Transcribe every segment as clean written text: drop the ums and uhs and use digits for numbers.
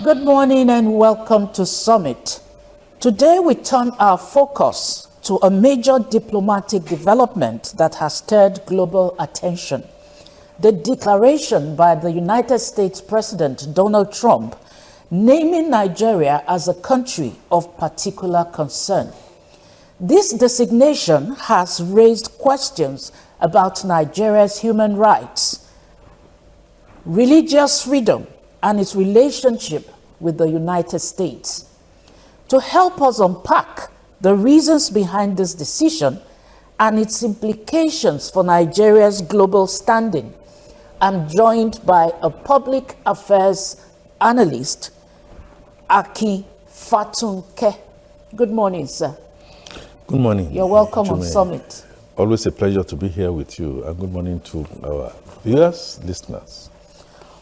Good morning and welcome to Summit. Today we turn our focus to a major diplomatic development that has stirred global attention. The declaration by the United States President Donald Trump naming Nigeria as a country of particular concern. This designation has raised questions about Nigeria's human rights, religious freedom, and its relationship with the United States. To help us unpack the reasons behind this decision and its implications for Nigeria's global standing, I'm joined by a public affairs analyst, Aki Fatunke. Good morning, sir. Good morning. You're welcome on Summit. Always a pleasure to be here with you, and good morning to our viewers, listeners.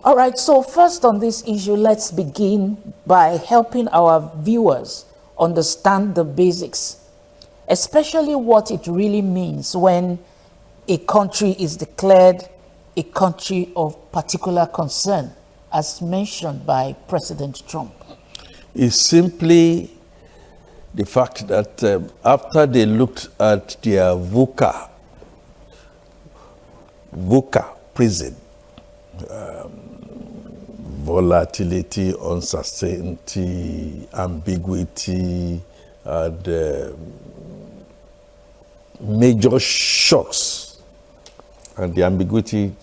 All right, so first on this issue, let's begin by helping our viewers understand the basics, especially what it really means when a country is declared a country of particular concern, as mentioned by President Trump. It's simply the fact that after they looked at their VUCA prison, volatility, uncertainty, ambiguity, and major shocks, and the ambiguity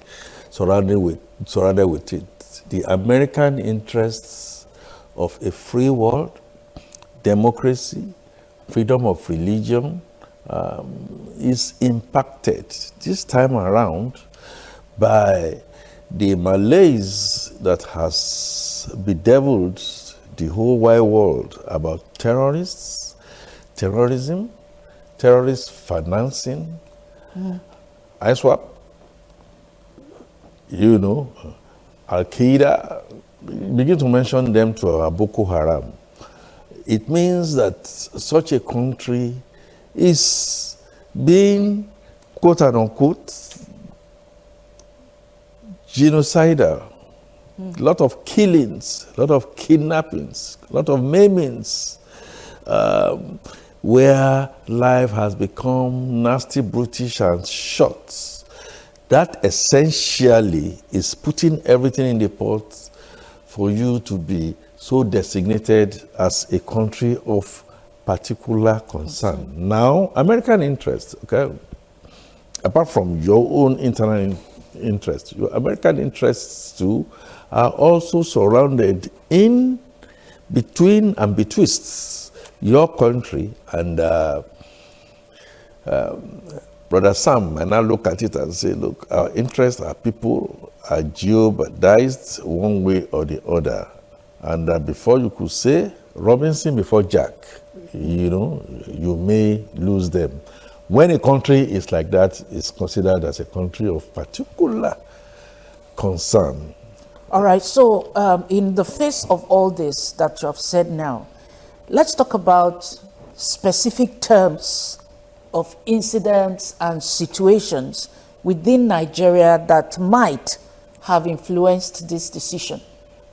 surrounded with it, the American interests of a free world, democracy, freedom of religion is impacted this time around by the malaise that has bedeviled the whole wide world about terrorists, terrorism, terrorist financing, ISWAP, Al-Qaeda, begin to mention them to our Boko Haram. It means that such a country is being, quote unquote, genocidal. A lot of killings, a lot of kidnappings, a lot of maimings, where life has become nasty, brutish, and short. That essentially is putting everything in the pot for you to be so designated as a country of particular concern. Now, American interests, okay, apart from your own internal interests, your American interests too are also surrounded in between and betwixt your country and Brother Sam might now look at it and say, look, our interests, our people are jeopardized one way or the other. And before you could say Robinson before Jack, you may lose them. When a country is like that, it's considered as a country of particular concern. All right, so in the face of all this that you have said now, let's talk about specific terms of incidents and situations within Nigeria that might have influenced this decision.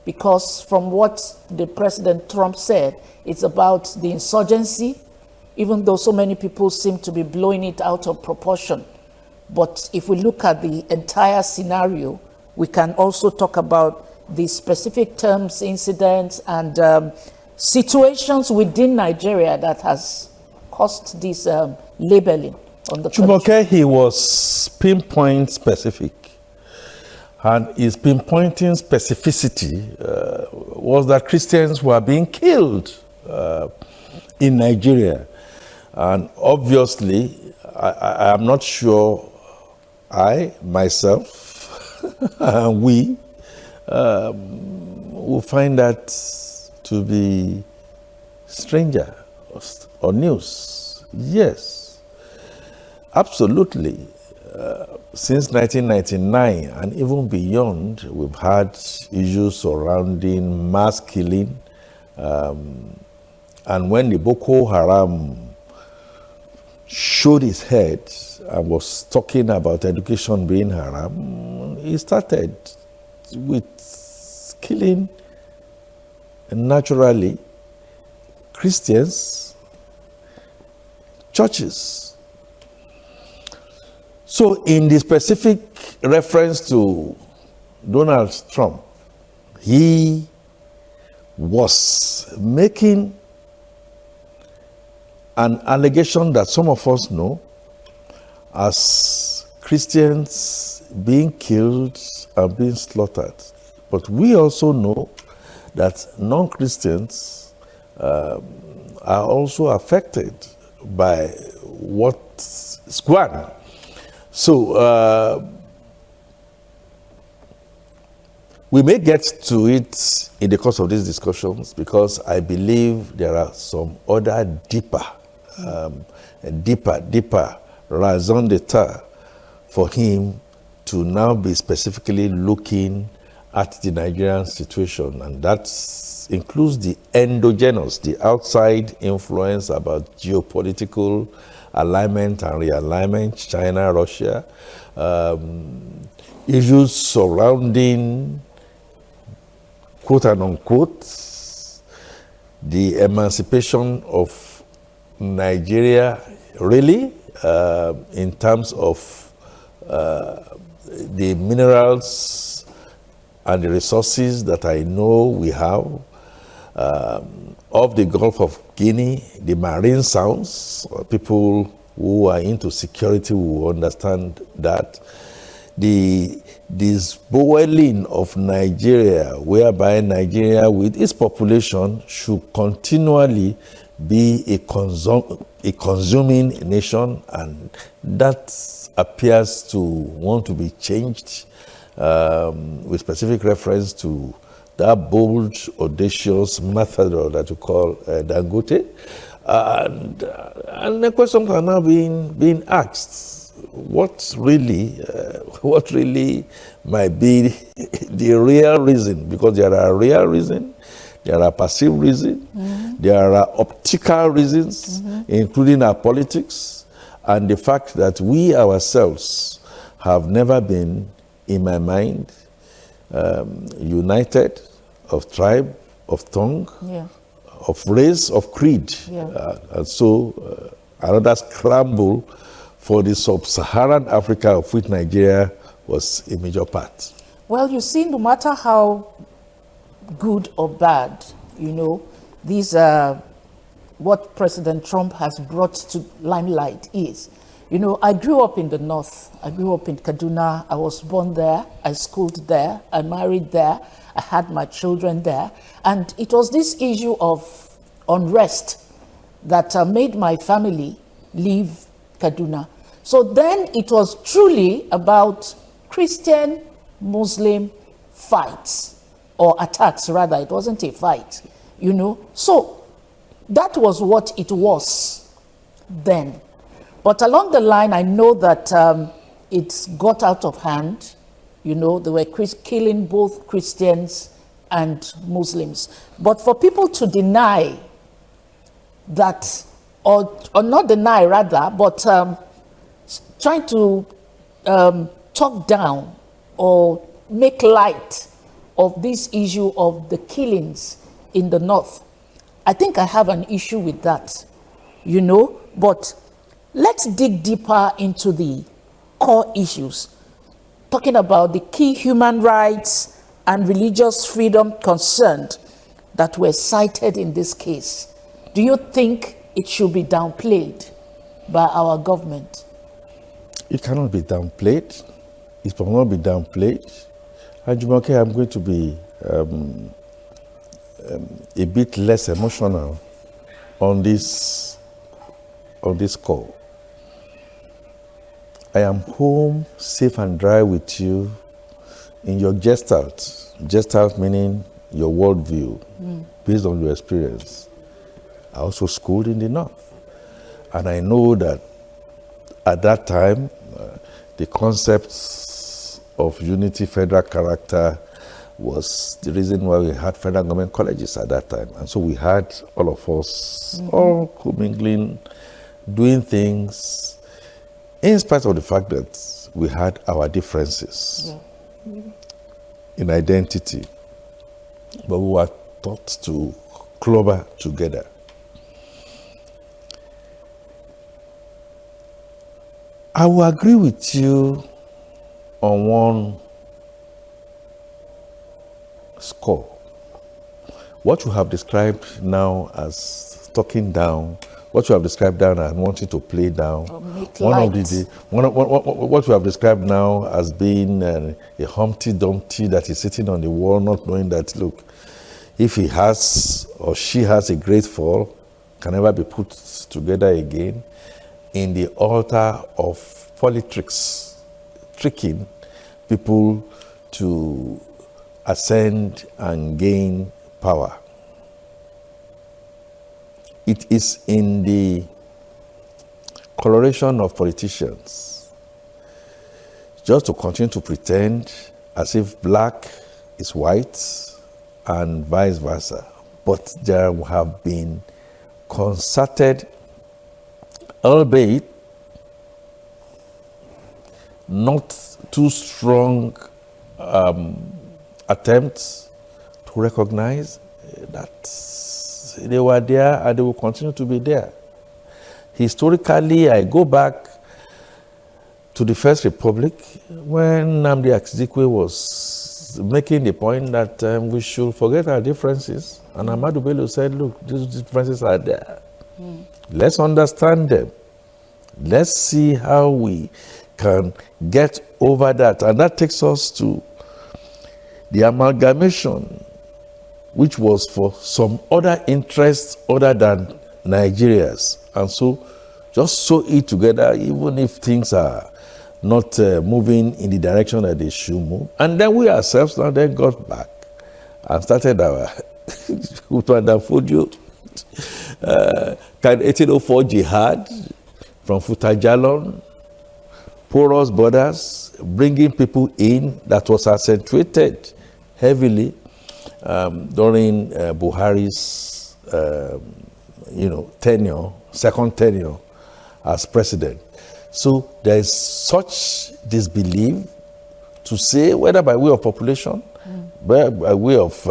Because from what the President Trump said, it's about the insurgency, even though so many people seem to be blowing it out of proportion. But if we look at the entire scenario, we can also talk about the specific terms, incidents, and situations within Nigeria that has caused this labeling on the country. Chumoke, he was pinpoint specific. And his pinpointing specificity was that Christians were being killed in Nigeria. And obviously, I am not sure I, myself, and we will find that to be stranger or news. Yes, absolutely. Since 1999 and even beyond, we've had issues surrounding mass killing. And when the Boko Haram showed his head and was talking about education being haram, he started with killing naturally Christians, churches. So in the specific reference to Donald Trump, he was making an allegation that some of us know as Christians being killed and being slaughtered. But we also know that non-Christians are also affected by what's going on. So we may get to it in the course of these discussions because I believe there are some other deeper raison d'etre for him to now be specifically looking at the Nigerian situation, and that includes the endogenous, the outside influence about geopolitical alignment and realignment, China, Russia, issues surrounding, quote and unquote, the emancipation of Nigeria, really, in terms of the minerals and the resources that I know we have, of the Gulf of Guinea, the marine sounds. People who are into security will understand that. This boiling of Nigeria, whereby Nigeria with its population should continually be a consuming nation, and that appears to want to be changed with specific reference to that bold, audacious method that you call Dangote. And the questions are now being asked. What really might be the real reason? Because there are real reasons, there are perceived reasons, there are optical reasons, including our politics, and the fact that we ourselves have never been, in my mind, united, of tribe, of tongue, of race, of creed. And so another scramble for the sub-Saharan Africa, of which Nigeria was a major part. Well, you see, no matter how good or bad, these are what President Trump has brought to limelight is. I grew up in the north. I grew up in Kaduna. I was born there. I schooled there. I married there. I had my children there. And it was this issue of unrest that made my family leave Kaduna. So then it was truly about Christian, Muslim fights, or attacks rather. It wasn't a fight, So that was what it was then. But along the line, I know that it got out of hand. They were killing both Christians and Muslims. But for people to deny that, or not deny rather, but trying to talk down or make light of this issue of the killings in the north, I think I have an issue with that, But let's dig deeper into the core issues, talking about the key human rights and religious freedom concerned that were cited in this case. Do you think it should be downplayed by our government? It cannot be downplayed. It will not be downplayed. And Jumoke, I'm going to be a bit less emotional on this call. I am home, safe and dry with you in your gestalt. Gestalt meaning your worldview, based on your experience. I also schooled in the north. And I know that at that time, the concepts of unity, federal character was the reason why we had federal government colleges at that time. And so we had all of us all commingling, doing things, in spite of the fact that we had our differences in identity. But we were thought to clobber together. I will agree with you on one score. What you have described now as talking down, what you have described down as wanting to play down, Or make what you have described now as being a Humpty Dumpty that is sitting on the wall, not knowing that, look, if he has or she has a great fall, can never be put together again, in the altar of politics, tricking people to ascend and gain power. It is in the coloration of politicians just to continue to pretend as if black is white and vice versa. But there have been concerted, albeit not too strong attempts to recognize that they were there and they will continue to be there. Historically, I go back to the First Republic when Nnamdi Azikiwe was making the point that we should forget our differences. And Ahmadu Bello said, look, these differences are there. Let's understand them. Let's see how we can get over that. And that takes us to the amalgamation, which was for some other interests other than Nigeria's. And so just sew it together, even if things are not moving in the direction that they should move. And then we ourselves now then got back and started our Fuju, 1804 jihad from Futajalon, porous borders, bringing people in, that was accentuated heavily during Buhari's tenure, second tenure as president. So there is such disbelief to say, whether by way of population, by way of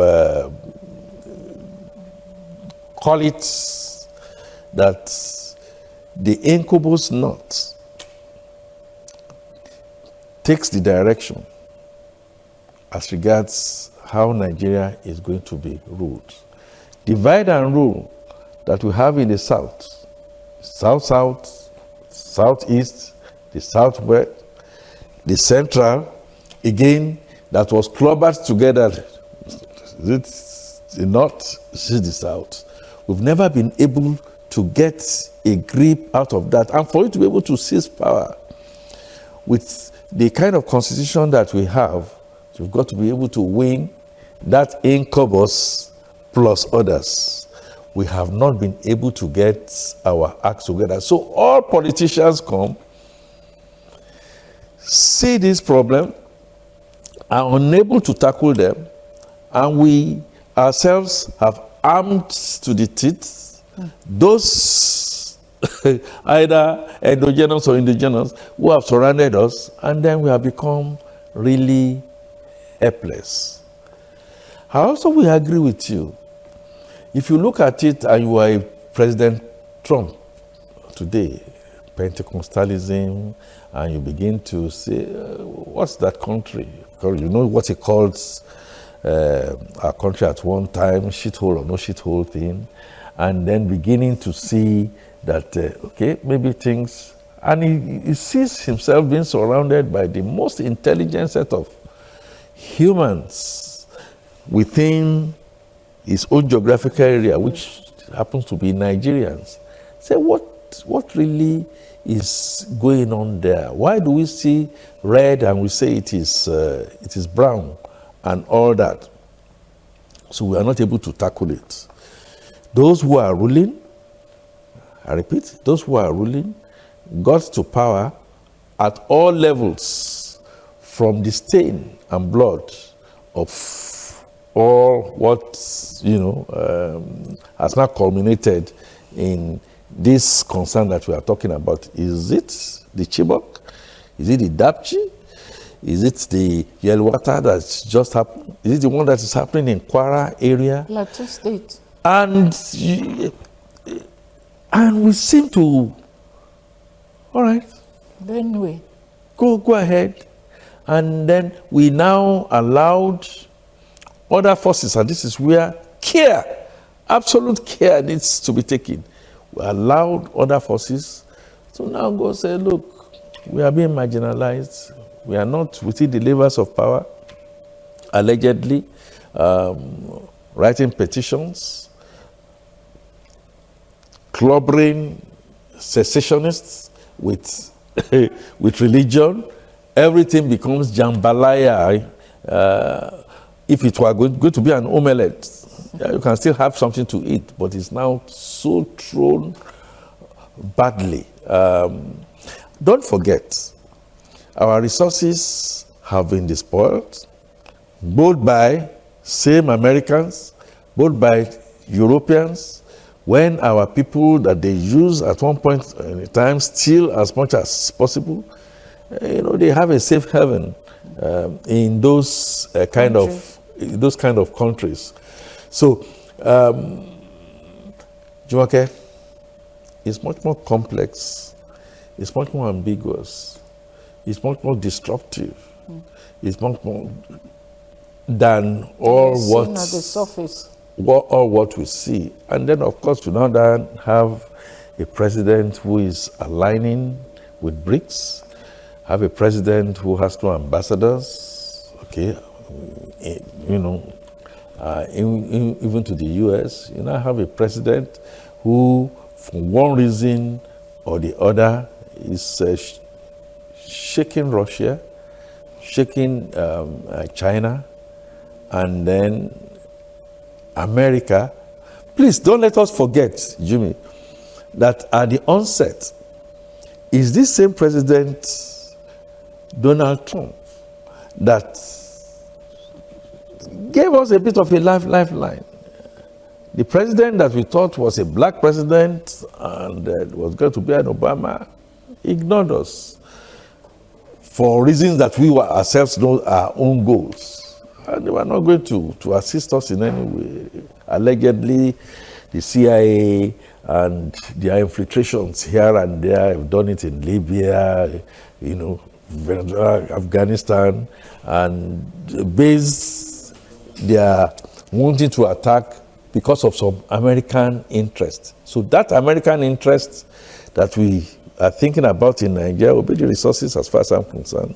call it that the incubus knot takes the direction as regards how Nigeria is going to be ruled. Divide and rule that we have in the south, south-south, southeast, the southwest, the central, again, that was clobbered together. It's the north, this is the south. We've never been able to get a grip out of that. And for you to be able to seize power with the kind of constitution that we have, you've got to be able to win that incubus plus others. We have not been able to get our acts together. So all politicians come, see this problem, are unable to tackle them, and we ourselves have armed to the teeth those either endogenous or indigenous who have surrounded us, and then we have become really helpless. I also will agree with you. If you look at it and you are President Trump today, Pentecostalism, and you begin to say, what's that country? Because you know what he calls our country at one time, shithole or no shithole thing, and then beginning to see that, okay, maybe things, and he sees himself being surrounded by the most intelligent set of humans within his own geographical area, which happens to be Nigerians. Say, what really is going on there? Why do we see red and we say it is brown and all that? So we are not able to tackle it. Those who are ruling, I repeat, those who are ruling got to power at all levels, from the stain and blood of all what has now culminated in this concern that we are talking about. Is it the Chibok? Is it the Dapchi? Is it the yellow water that's just happened? Is it the one that is happening in Kwara area? Plateau State. And we seem to, all right, Benue. go ahead. And then we now allowed other forces, and this is where care, absolute care needs to be taken. We allowed other forces to now go say, look, we are being marginalized. We are not within the levers of power, allegedly, writing petitions, clobbering secessionists with, with religion. Everything becomes jambalaya. If it were going to be an omelette, you can still have something to eat, but it's now so thrown badly. Don't forget, our resources have been despoiled, both by same Americans, both by Europeans, when our people that they use at one point in time steal as much as possible. They have a safe haven in those kind of countries. So, Jumake, it's much more complex. It's much more ambiguous. It's much more destructive. It's much more than all what at the surface. All what we see. And then, of course, we now have a president who is aligning with BRICS, have a president who has two ambassadors, okay, even to the US. You now have a president who, for one reason or the other, is shaking Russia, shaking China, and then America. Please don't let us forget, Jimmy, that at the onset, is this same president, Donald Trump, that gave us a bit of a lifeline. The president that we thought was a black president and was going to be an Obama ignored us for reasons that we were ourselves know our own goals. And they were not going to assist us in any way. Allegedly, the CIA and their infiltrations here and there have done it in Libya, Venezuela, Afghanistan, and based their wanting to attack because of some American interest. So that American interest that we are thinking about in Nigeria will be the resources, as far as I'm concerned,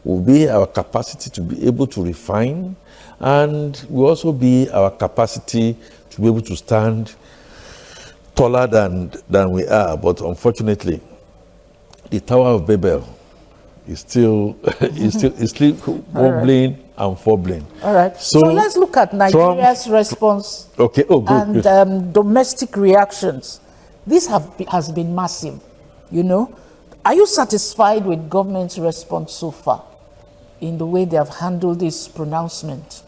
will be our capacity to be able to refine, and will also be our capacity to be able to stand taller than we are. But unfortunately, the Tower of Babel is still wobbling and fumbling. All right. So let's look at Nigeria's response. Okay. Oh, good. And domestic reactions. This has been massive. Are you satisfied with government's response so far in the way they have handled this pronouncement?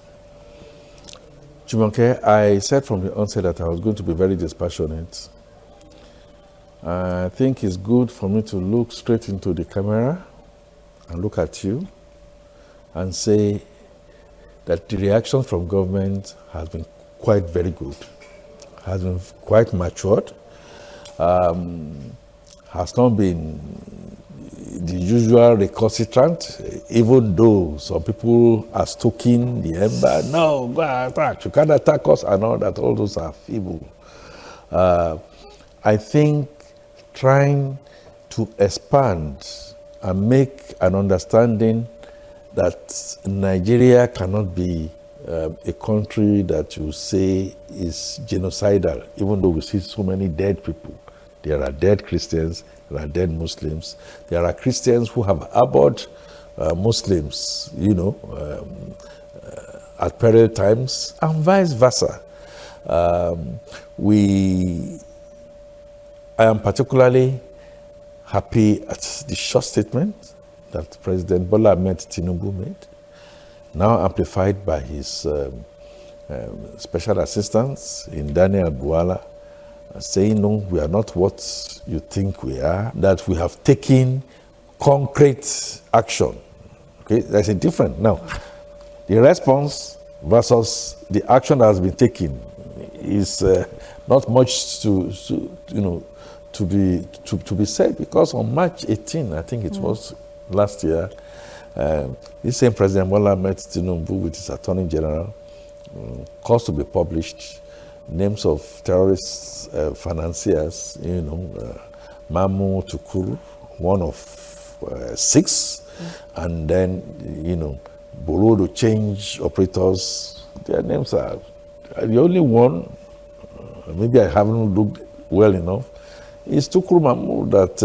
Jumoke, I said from the onset that I was going to be very dispassionate. I think it's good for me to look straight into the camera and look at you and say that the reaction from government has been quite very good, has been quite matured, has not been the usual recalcitrant, even though some people are stoking the ember. No, go attack, you can't attack us and all that, all those are feeble. I think trying to expand and make an understanding that Nigeria cannot be a country that you say is genocidal, even though we see so many dead people. There are dead Christians, there are dead Muslims. There are Christians who have harbored Muslims, at peril times, and vice versa. I am particularly happy at the short statement that President Bola Ahmed Tinubu made, now amplified by his special assistants in Daniel Buala, saying, no, we are not what you think we are, that we have taken concrete action Okay, there's a difference. Now, the response versus the action that has been taken is not much to be said, because on March 18, I think it was last year, this same President Bola met Tinubu with his Attorney General, caused to be published names of terrorist financiers, Mamu Tukuru, one of 6, and then, Bureau de Change operators, their names are the only one, maybe I haven't looked well enough, is Tukuru Mamu that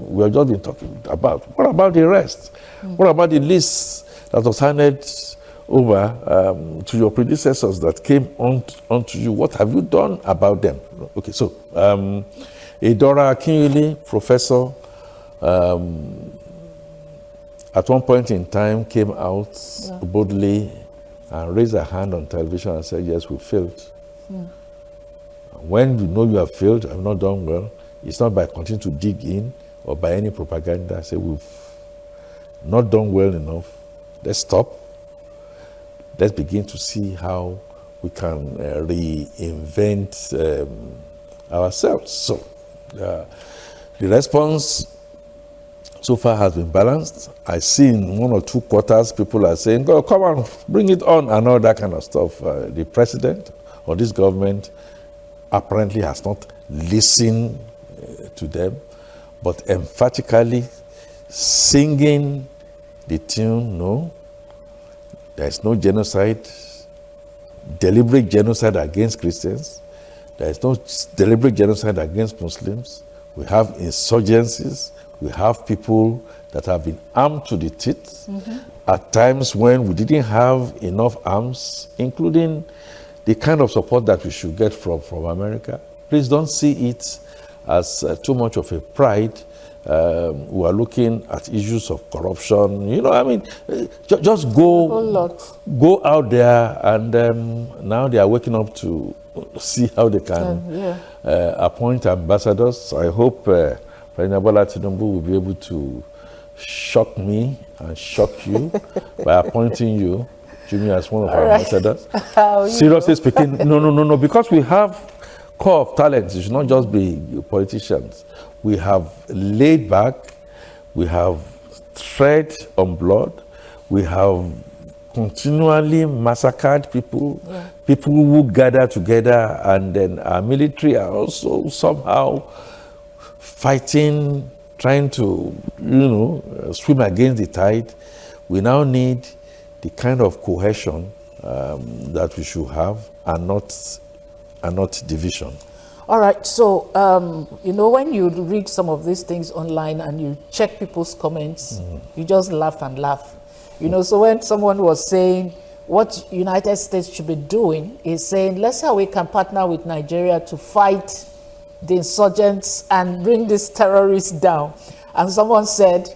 we have just been talking about. What about the rest? What about the list that was handed over to your predecessors that came onto you? What have you done about them? Okay, so Idora Akinyili, professor, at one point in time came out boldly and raised her hand on television and said, yes, we failed. When you know you have failed, have not done well, it's not by continuing to dig in or by any propaganda. Say we've not done well enough. Let's stop. Let's begin to see how we can reinvent ourselves. So the response so far has been balanced. I see in 1 or 2 quarters people are saying, "Go, come on, bring it on," and all that kind of stuff. The president or this government apparently has not listened to them, but emphatically singing the tune, no, there is no genocide, deliberate genocide against Christians. There is no deliberate genocide against Muslims. We have insurgencies. We have people that have been armed to the teeth at times when we didn't have enough arms, including the kind of support that we should get from America. Please don't see it as too much of a pride. We are looking at issues of corruption. Just go out there, and now they are waking up to see how they can appoint ambassadors. I hope President Bola Tinubu will be able to shock me and shock you by appointing you, Jimmy, as one of our ambassadors. Seriously speaking, no, because we have core of talents. It should not just be politicians. We have laid back, we have tread on blood, we have continually massacred people, people who gather together, and then our military are also somehow fighting, trying to, swim against the tide. We now need the kind of cohesion that we should have, and not division. All right, so, when you read some of these things online and you check people's comments, you just laugh and laugh. So when someone was saying what United States should be doing is saying, let's see how we can partner with Nigeria to fight the insurgents and bring these terrorists down. And someone said,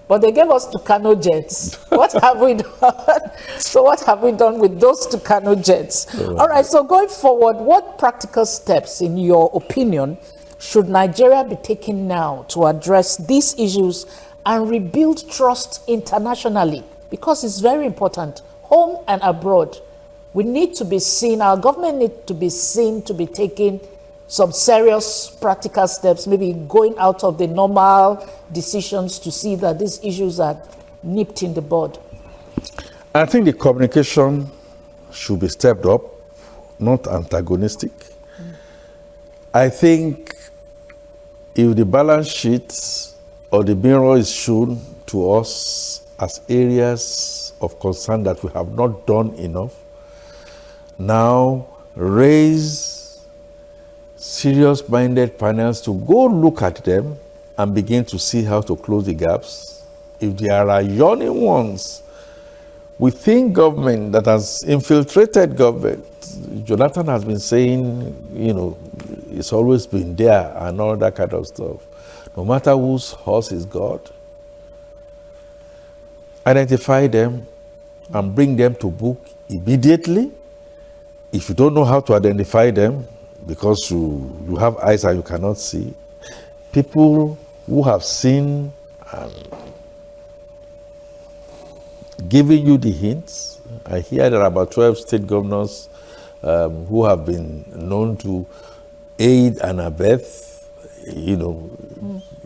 but they gave us Tucano jets. What have we done? So what have we done with those Tucano jets? All right, so going forward, what practical steps, in your opinion, should Nigeria be taking now to address these issues and rebuild trust internationally? Because it's very important, home and abroad. We need to be seen, our government needs to be seen to be taking some serious practical steps, maybe going out of the normal decisions to see that these issues are nipped in the bud. I think the communication should be stepped up, not antagonistic. I think if the balance sheet or the mirror is shown to us as areas of concern that we have not done enough, now raise serious-minded panels to go look at them and begin to see how to close the gaps. If there are yawning ones within government that has infiltrated government, Jonathan has been saying, it's always been there and all that kind of stuff. No matter whose horse is God, identify them and bring them to book immediately. If you don't know how to identify them, because you have eyes and you cannot see, people who have seen and giving you the hints. I hear there are about 12 state governors who have been known to aid and abet,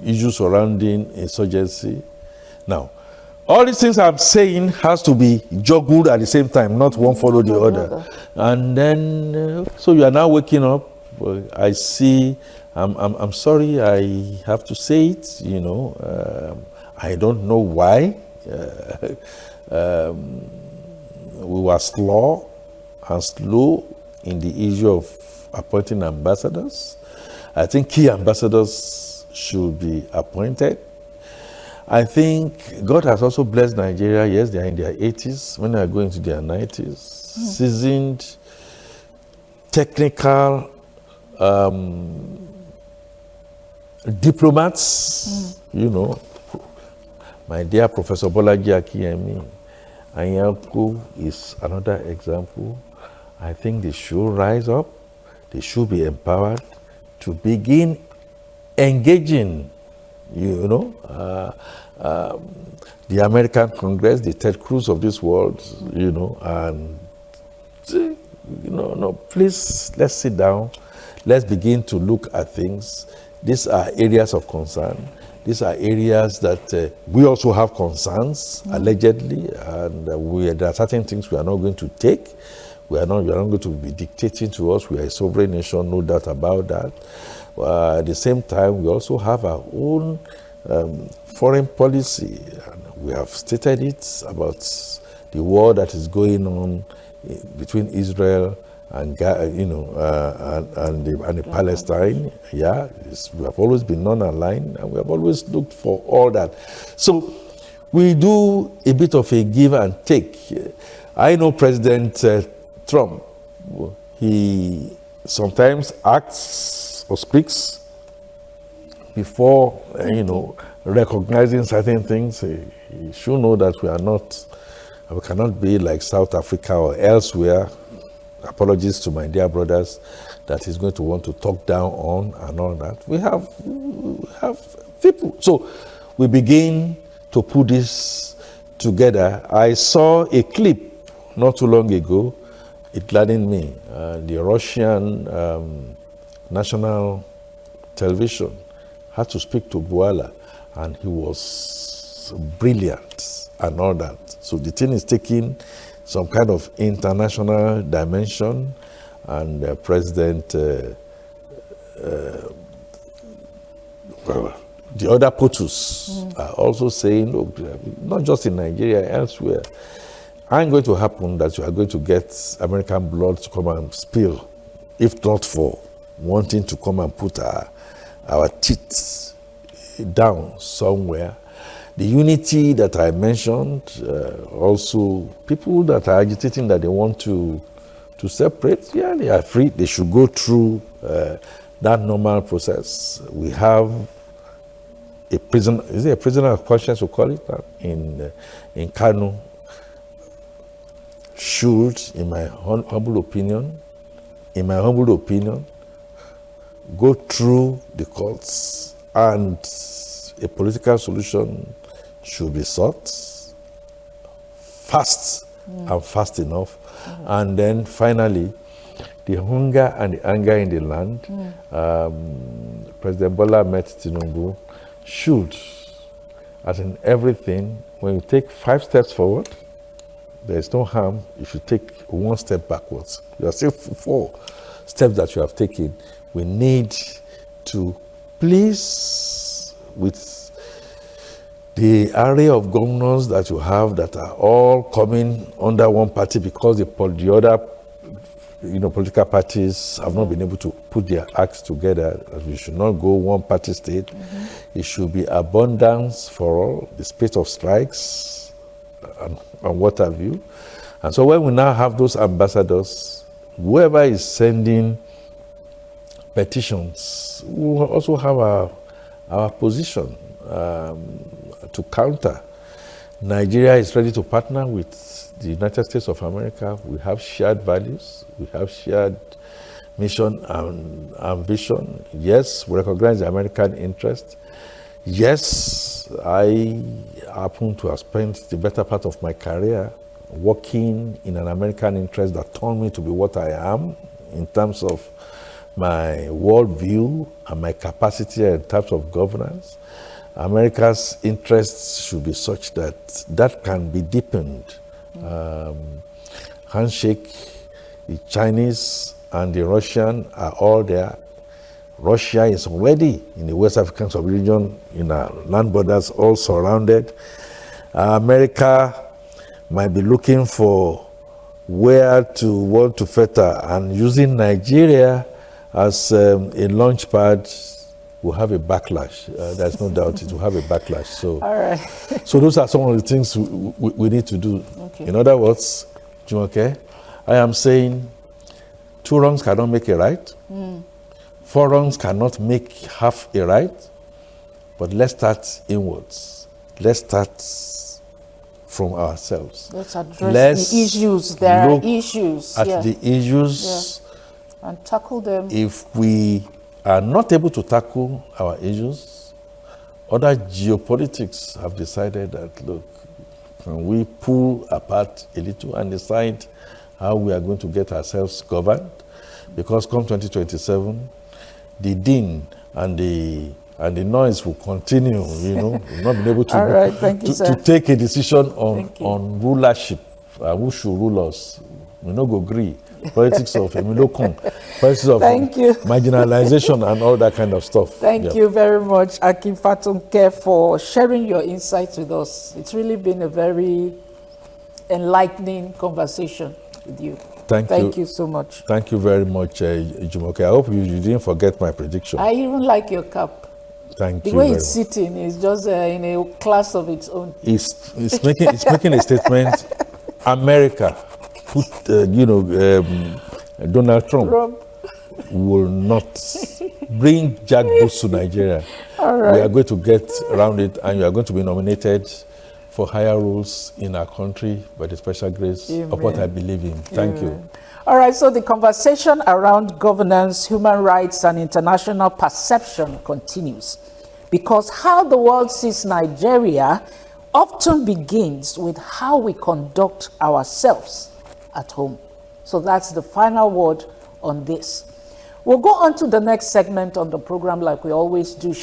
issues surrounding insurgency. Now, all these things I'm saying has to be juggled at the same time, not one follow the other. And then, so you are now waking up. I see. I'm sorry. I have to say it. I don't know why. We were slow in the issue of appointing ambassadors. I think key ambassadors should be appointed. I think God has also blessed Nigeria. Yes, they are in their 80s, when they are going to their 90s. Seasoned, technical diplomats, My dear Professor Bolaji Akiyemi, Anyanku is another example. I think they should rise up. They should be empowered to begin engaging, the American Congress, the Ted Cruz of this world, and, please, let's sit down. Let's begin to look at things. These are areas of concern. These are areas that we also have concerns, allegedly, and there are certain things we are not going to take. You are not going to be dictating to us. We are a sovereign nation, no doubt about that. At the same time, we also have our own foreign policy. And we have stated it about the war that is going on between Israel and the Palestine. Yeah, we have always been non-aligned, and we have always looked for all that. So we do a bit of a give and take. I know President Trump, he sometimes acts or speaks before, recognizing certain things. He should know that we cannot be like South Africa or elsewhere. Apologies to my dear brothers that he's going to want to talk down on and all that. We have people. So we begin to put this together. I saw a clip not too long ago. It gladdened me. The Russian national television had to speak to Buala, and he was brilliant and all that. So the thing is taking some kind of international dimension, and President, the other POTUS are also saying, look, not just in Nigeria, elsewhere, ain't going to happen that you are going to get American blood to come and spill, if not for wanting to come and put our teeth down somewhere. The unity that I mentioned, also people that are agitating that they want to separate, yeah, they are free. They should go through that normal process. We have a prisoner, is it a prisoner of conscience, we call it, in Kano, should, in my humble opinion, go through the courts, and a political solution should be sought fast and fast enough. And then finally, the hunger and the anger in the land, President Bola Ahmed Tinubu should, as in everything, when you take 5 steps forward, there is no harm if you take 1 step backwards. You are still 4 steps that you have taken. We need to please, with the array of governors that you have that are all coming under one party because the other political parties have not been able to put their acts together. We should not go one party state. It should be abundance for all, the space of strikes and what have you. And so when we now have those ambassadors, whoever is sending petitions, we will also have our position to counter. Nigeria is ready to partner with the United States of America. We have shared values. We have shared mission and vision. Yes, we recognize the American interest. Yes, I happen to have spent the better part of my career working in an American interest that turned me to be what I am in terms of my worldview and my capacity in terms of governance. America's interests should be such that that can be deepened. Handshake, the Chinese and the Russian are all there. Russia is already in the West African sub-region, in our land borders, all surrounded. America might be looking for where to want to fetter, and using Nigeria as a launch pad will have a backlash. There's no doubt it will have a backlash. So, All right. so those are some of the things we need to do. Okay. In other words, Jumoke, I am saying 2 wrongs cannot make a right. 4 wrongs cannot make half a right. But let's start inwards. Let's start from ourselves. Let's address the issues. There are issues. At the issues. Yeah. And tackle them. If we are not able to tackle our issues, other geopolitics have decided that, look, can we pull apart a little and decide how we are going to get ourselves governed? Because come 2027, the din and the noise will continue, you know. We've not been able to, All right, thank you, sir. to take a decision on rulership, who should rule us. We no go agree. Politics of Emilokun, politics of Thank you. marginalization and all that kind of stuff. Thank you very much, Akin Fatunke, for sharing your insights with us. It's really been a very enlightening conversation with you. Thank you so much. Thank you very much, Jumoke. I hope you didn't forget my prediction. I even like your cap. Thank The you way very it's much. sitting is just in a class of its own. It's making a statement. America, Donald Trump will not bring Jack Boots to Nigeria. All right. We are going to get around it, and you are going to be nominated for higher roles in our country by the special grace of what I believe in. Thank you. All right, so the conversation around governance, human rights, and international perception continues, because how the world sees Nigeria often begins with how we conduct ourselves at home. So that's the final word on this. We'll go on to the next segment on the program like we always do.